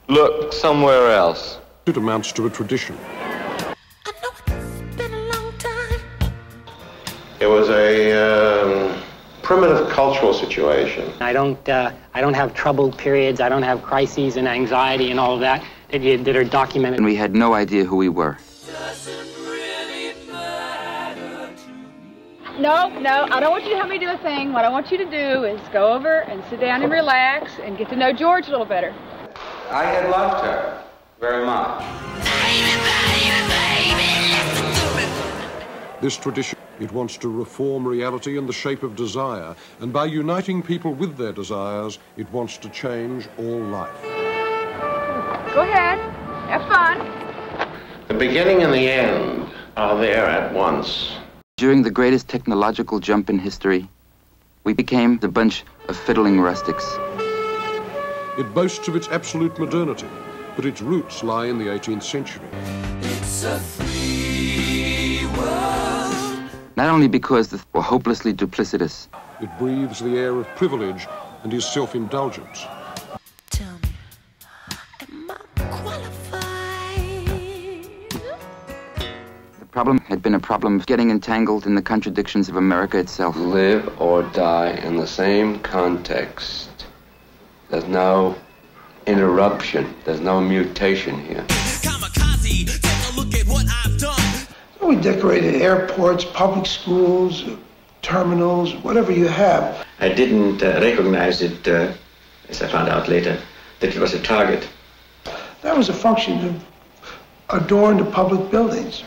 look somewhere else. It amounts to a tradition. I know it's been a long time. It was a primitive cultural situation. I don't have troubled periods. I don't have crises and anxiety and all of that that are documented. And we had no idea who we were. No, I don't want you to help me do a thing. What I want you to do is go over and sit down and relax and get to know George a little better. I had loved her very much. This tradition, it wants to reform reality in the shape of desire, and by uniting people with their desires, it wants to change all life. Go ahead, have fun. The beginning and the end are there at once. During the greatest technological jump in history, we became the bunch of fiddling rustics. It boasts of its absolute modernity, but its roots lie in the 18th century. It's a free world. Not only because they were hopelessly duplicitous. It breathes the air of privilege and is self-indulgent. Tell me, am I qualified? The problem had been a problem of getting entangled in the contradictions of America itself. Live or die in the same context. There's no interruption. There's no mutation here. Kamikaze, take a look at what I've done. We decorated airports, public schools, terminals, whatever you have. I didn't recognize it, as I found out later, that it was a target. That was a function to adorn the public buildings.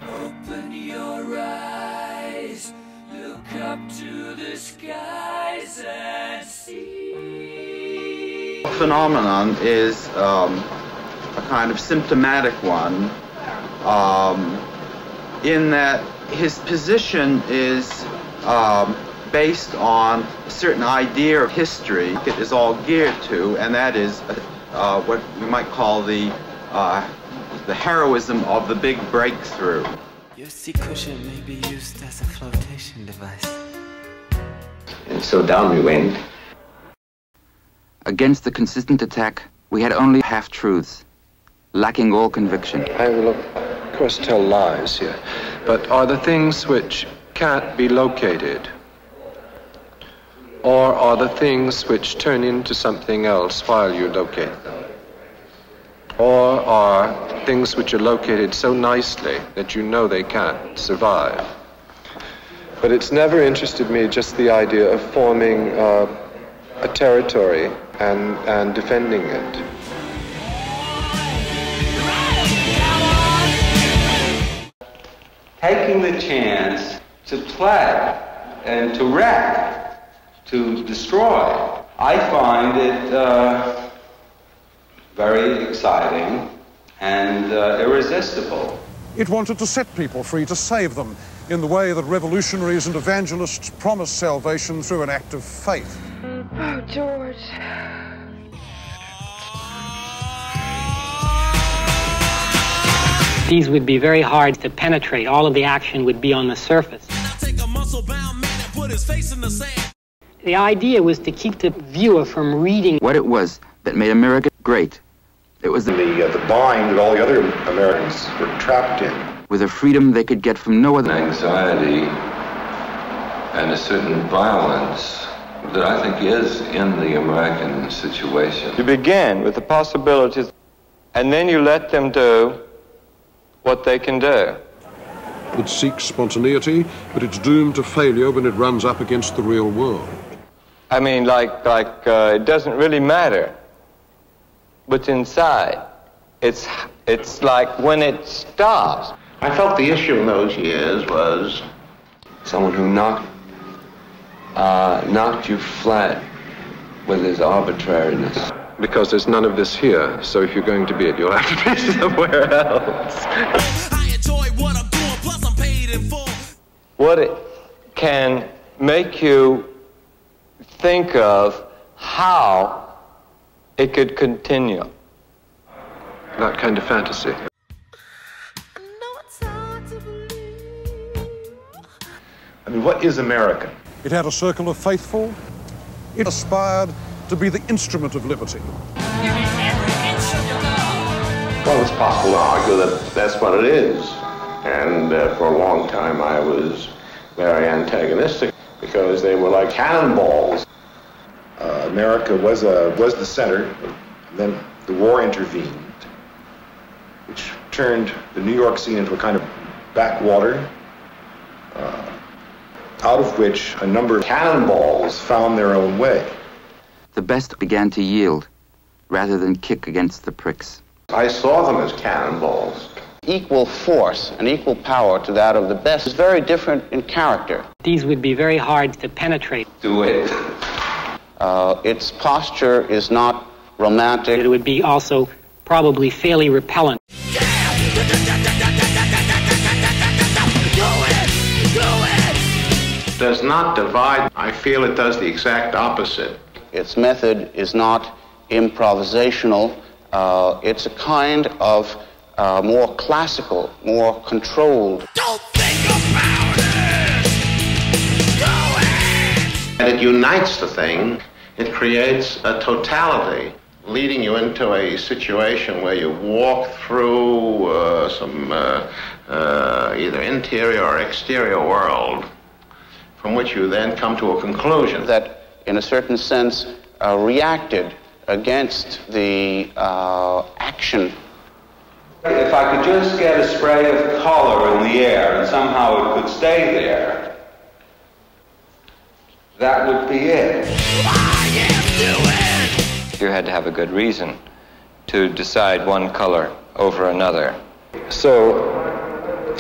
Open your eyes, look up to the skies and see. The phenomenon is a kind of symptomatic one, in that his position is based on a certain idea of history it is all geared to, and that is what we might call the heroism of the big breakthrough. Your seat cushion may be used as a flotation device. And so down we went. Against the consistent attack, we had only half-truths, lacking all conviction. I will, of course, tell lies here, but are the things which can't be located, or are the things which turn into something else while you locate them? Or are things which are located so nicely that you know they can't survive? But it's never interested me just the idea of forming a territory and defending it. Taking the chance to play and to wreck, to destroy, I find it very exciting and irresistible. It wanted to set people free, to save them, in the way that revolutionaries and evangelists promise salvation through an act of faith. Oh, George. These would be very hard to penetrate. All of the action would be on the surface. The idea was to keep the viewer from reading what it was that made America great. It was the bind that all the other Americans were trapped in. With a freedom they could get from no other. Anxiety and a certain violence that I think is in the American situation. You begin with the possibilities, and then you let them do what they can do. It seeks spontaneity, but it's doomed to failure when it runs up against the real world. I mean, it doesn't really matter what's inside. It's like when it stops. I felt the issue in those years was someone who knocked you flat with his arbitrariness. Because there's none of this here, so if you're going to be it, you'll have to be somewhere else. I enjoy what I'm doing, plus I'm paid in full. What it can make you think of how it could continue. That kind of fantasy. I mean, what is America? It had a circle of faithful. It aspired to be the instrument of liberty. Every inch Well, it's possible to argue that that's what it is. And for a long time I was very antagonistic because they were like cannonballs. America was the center. Then the war intervened, which turned the New York scene into a kind of backwater, out of which a number of cannonballs found their own way. The best began to yield rather than kick against the pricks. I saw them as cannonballs. Equal force and equal power to that of the best is very different in character. These would be very hard to penetrate. Do it. Its posture is not romantic. It would be also probably fairly repellent. Does not divide. I feel it does the exact opposite. Its method is not improvisational. It's a kind of more classical, more controlled. Don't think about it! Go ahead! And it unites the thing. It creates a totality, leading you into a situation where you walk through some either interior or exterior world, from which you then come to a conclusion. That, in a certain sense, reacted against the action. If I could just get a spray of color in the air and somehow it could stay there, that would be it. You had to have a good reason to decide one color over another. So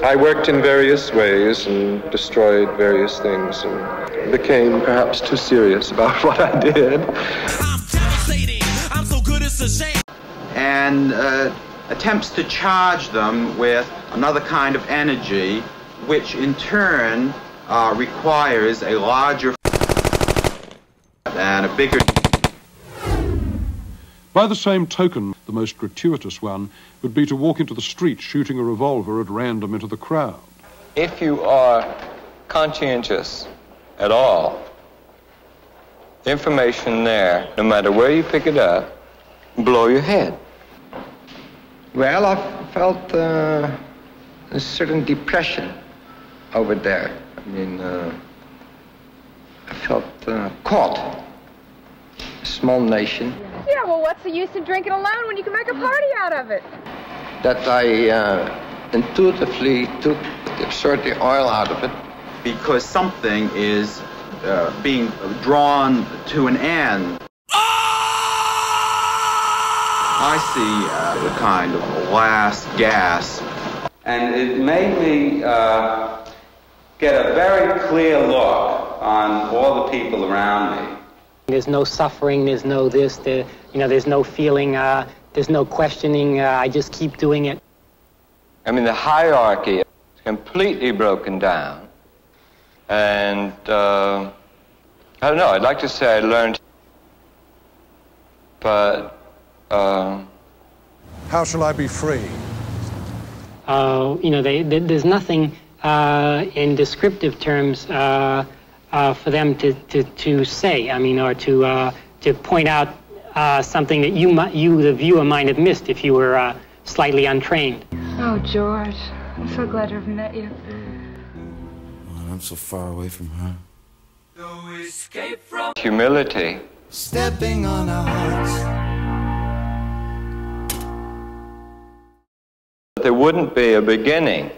I worked in various ways and destroyed various things and became perhaps too serious about what I did. I'm so good it's a shame. And attempts to charge them with another kind of energy, which in turn requires a larger and a bigger. By the same token, the most gratuitous one would be to walk into the street shooting a revolver at random into the crowd. If you are conscientious at all, the information there, no matter where you pick it up, blow your head. Well, I felt a certain depression over there. I mean, I felt caught. A small nation. Yeah, well, what's the use in drinking alone when you can make a party out of it? That I intuitively took the exert oil out of it. Because something is being drawn to an end. I see a kind of last gasp. And it made me get a very clear look on all the people around me. There's no suffering, there's no this, there's no feeling, there's no questioning, I just keep doing it. I mean, the hierarchy is completely broken down. And, I don't know, I'd like to say I learned, but, How shall I be free? There's nothing in descriptive terms for them to say, I mean, or to point out something that you, the viewer, might have missed if you were slightly untrained. Oh, George, I'm so glad to have met you. I'm so far away from her. No escape from humility. Stepping on our hearts. There wouldn't be a beginning